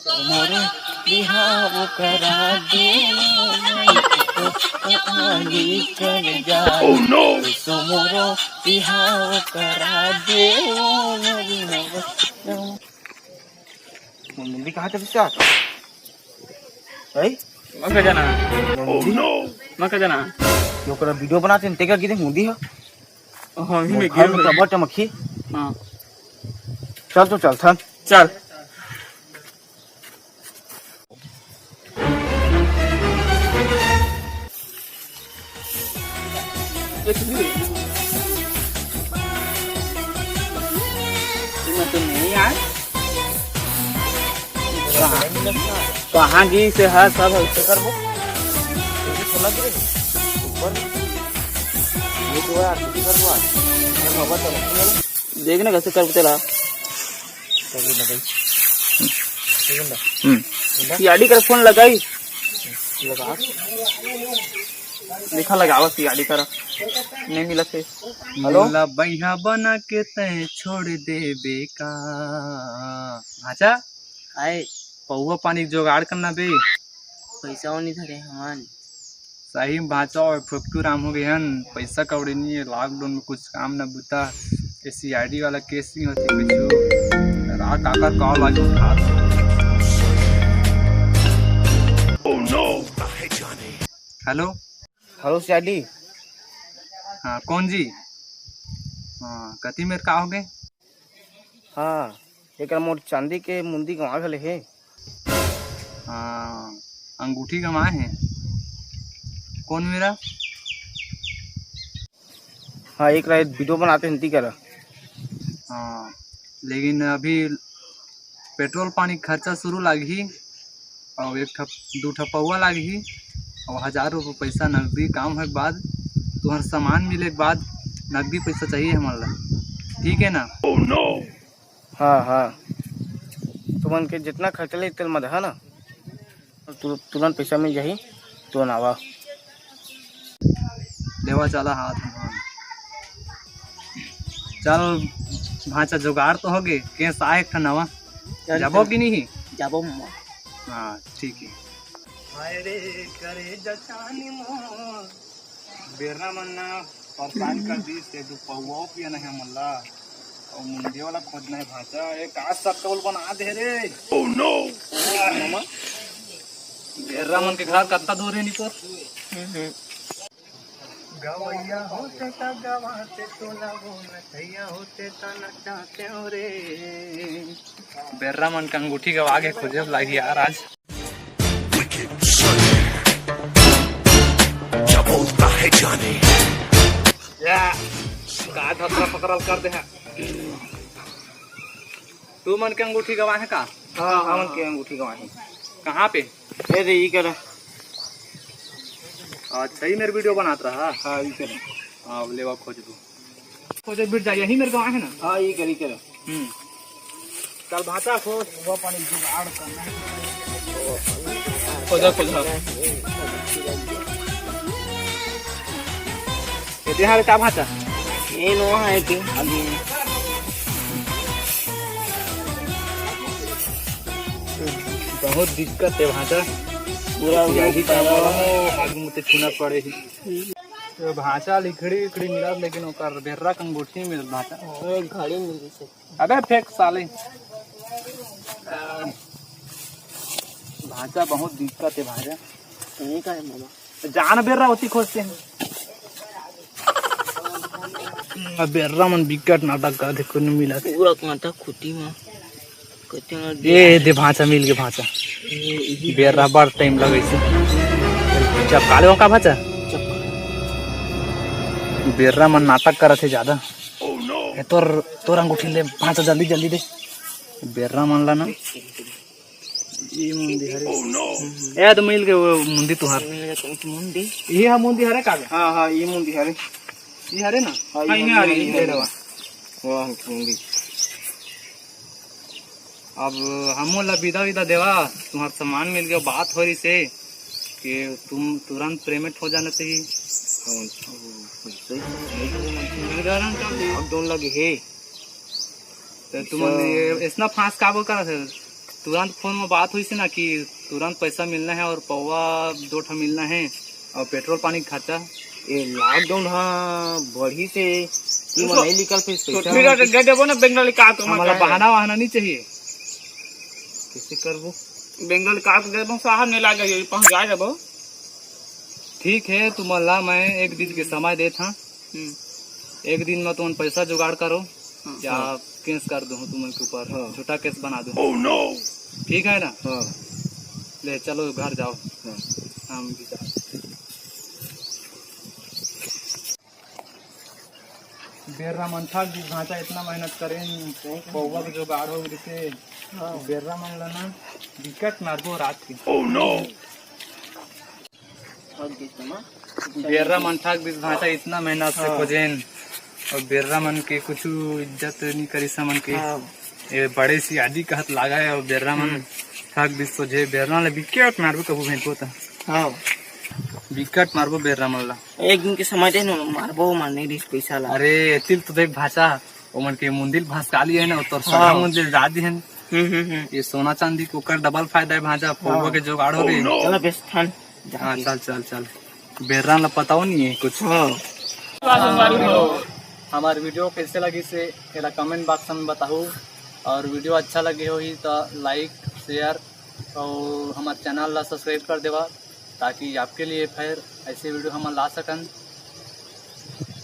मोरे बिहाव करा दे आगे कर जा सो मोरो बिहाव करा दे मुंडी कहाँ चली सा भाई मग जाना मग जाना यो करा वीडियो बनाते हैं तेरा किधर मुंडी है हां ही में घर में टमाटर टमखी हां चल तो चल था चल कहाँ जी से है सब कर वो थोड़ा गिरे ऊपर ये तो यार कर वो बाबा तो देखने कैसे कर तेरा सीआडी कर फोन लगाई लगा लिखा लगावा सीआडी कर नहीं मिला से हेलो भैया बना के तय छोड़ दे बेका भाचा आए पौवा पानी जुगाड़ करना बे पैसा नहीं धरे हमान सही भाचा और फुक्कू राम हो गए हन पैसा कौड़ी नहीं है लॉकडाउन में कुछ काम न बुता सीआईडी वाला केस नहीं होती कुछ रात आकर कॉल आज उठा हेलो हेलो सीआईडी हाँ कौन जी हाँ कति मेरे का हो गए हाँ एक मोर चांदी के मुंदी गंवा गले है हाँ अंगूठी गंवाए हैं कौन मेरा हाँ एक रात वीडियो बनाते हिंदी कर हाँ लेकिन अभी पेट्रोल पानी खर्चा शुरू लगी और दो ठपौआ लगी और 1000 रुपये पैसा नकदी काम है के बाद तुम्हारा सामान मिले के बाद नकदी पैसा चाहिए हमारा ठीक है ना हाँ हाँ तुमन के जितना खर्चा ले इतना मत है ना तुरंत पैसा मिल जाही तुरंत आवा देवा चला हाथ में चल भाचा जुगाड़ तो हो गए केस आए एक नवा जाबो कि नहीं जाबो हाँ ठीक है अरे करे जचानी मोर बेरना मन्ना परेशान कर दी से दो पौवा पिया नहीं मल्ला और मुंडे वाला खोजना है भाचा एक आज सकल बना दे रे ओह नो मामा बेरना मन के घर कत्ता दूर है निकोर गवैया होते ता गवाते तो लगो नचैया होते ता नचाते हो रे बेरना मन का अंगूठी गवा के खोजे लगी यार आज बोलता है जाने या धतरा पकड़ल कर दे तू मन के अंगूठी गवा है का हाँ हमन के अंगूठी गवा है कहाँ पे ये रे ये कर अच्छा ही मेरे वीडियो बनाता रहा हाँ ये कर हाँ लेवा खोज दो खोजे बिट जाइए यही मेरे गवा है ना हाँ ये कर कल भाषा खोज वो पानी जुगाड़ करना खोजा खोजा ये क्या भाषा ये नो है कि अभी बहुत दिक्कत है भाषा पूरा आगे मुझे छूना पड़े तो भाषा लिखड़ी लिखड़ी मिला लेकिन ओकर बेर्रा कंगूठी मिल भाषा घड़ी मिल से अबे फेक साले भाषा बहुत दिक्कत है भाषा नहीं का है मामा जान बेर्रा होती खोजते हैं बेर्रा मन विकट नाटक का देखो नहीं मिला पूरा कांटा खुटी में ये दे भाषा मिल गए भाषा बेर्रा बड़ टाइम लगे से जब काले का भाषा बेर्रा मन नाटक करत है ज्यादा तोर अंगूठी ले भाषा जल्दी जल्दी दे बेर्रा मन ला ना ये मुंदी हरे ए तो मिल गए वो मुंदी तुहार मुंदी ये हा मुंदी हरे का हाँ हाँ ये मुंदी हरे ये हरे ना हाँ ये आ रही है वाह मुंदी अब हमो ला विदा विदा देवा तुम्हारा सामान मिल गया बात हो रही से कि तुम तुरंत पेमेंट हो जाना चाहिए अब दोन लगे है तो तुम ये इतना फास्ट काबू करा थे तुरंत फोन में बात हुई से ना कि तुरंत पैसा मिलना है और पौवा 2 ठा मिलना है और पेट्रोल पानी का खर्चा। ये लॉकडाउन हाँ बढ़ी से ये उसको- नहीं निकल फिर तो पैसा ठीक है दे देबो ना बेंगल का तो हमारा बहाना वहाना नहीं चाहिए। कैसे करबो बेंगल का दे देबो साहब नहीं लागे पहुंच जाए देबो। ठीक है तुम्हारा मैं 1 दिन के समय देता हूँ। 1 दिन में तुम पैसा जुगाड़ करो या केस कर दूँ तुम्हारे के ऊपर। हाँ। झूठा केस बना दूँ। ठीक है ना। हाँ ले चलो घर जाओ। हाँ। हम भी जा बेर्रा मन था कि भांचा इतना मेहनत करें पौवा के जुगाड़ हो जैसे बेर्रा मन लना विकट मारबो रात के। बेर्रा मन था कि भांचा इतना मेहनत से हाँ। खोजेन और बेर्रा मन के कुछ इज्जत नहीं करी समन के। हाँ। ये बड़े सी आदि कहत लागा है और बेर्रा मन थक दिस तो जे बेर्रा ले विकेट मारबो कबू भेंटो ता हाँ विकेट मारबो बेर्रा मन ला। एक दिन के समय दे न मारबो मारने दिस पैसा ला। अरे एतिल तो देख भाषा ओमन के मुंदिल भाषाली है ना तो सोना हाँ। मुंदिल दादी है। ये सोना चांदी को कर डबल फायदा है भाजा पौवा के जुगाड़ हो गई। चलो बेस थान हाँ चल चल चल बेर्रा ला पता नहीं है कुछ। हाँ हमारी वीडियो कैसे लगी से मेरा कमेंट बॉक्स में बताओ और वीडियो अच्छा लगे हो ही तो लाइक शेयर और हमारे चैनल ला सब्सक्राइब कर देवा ताकि आपके लिए फिर ऐसे वीडियो हम ला सकन।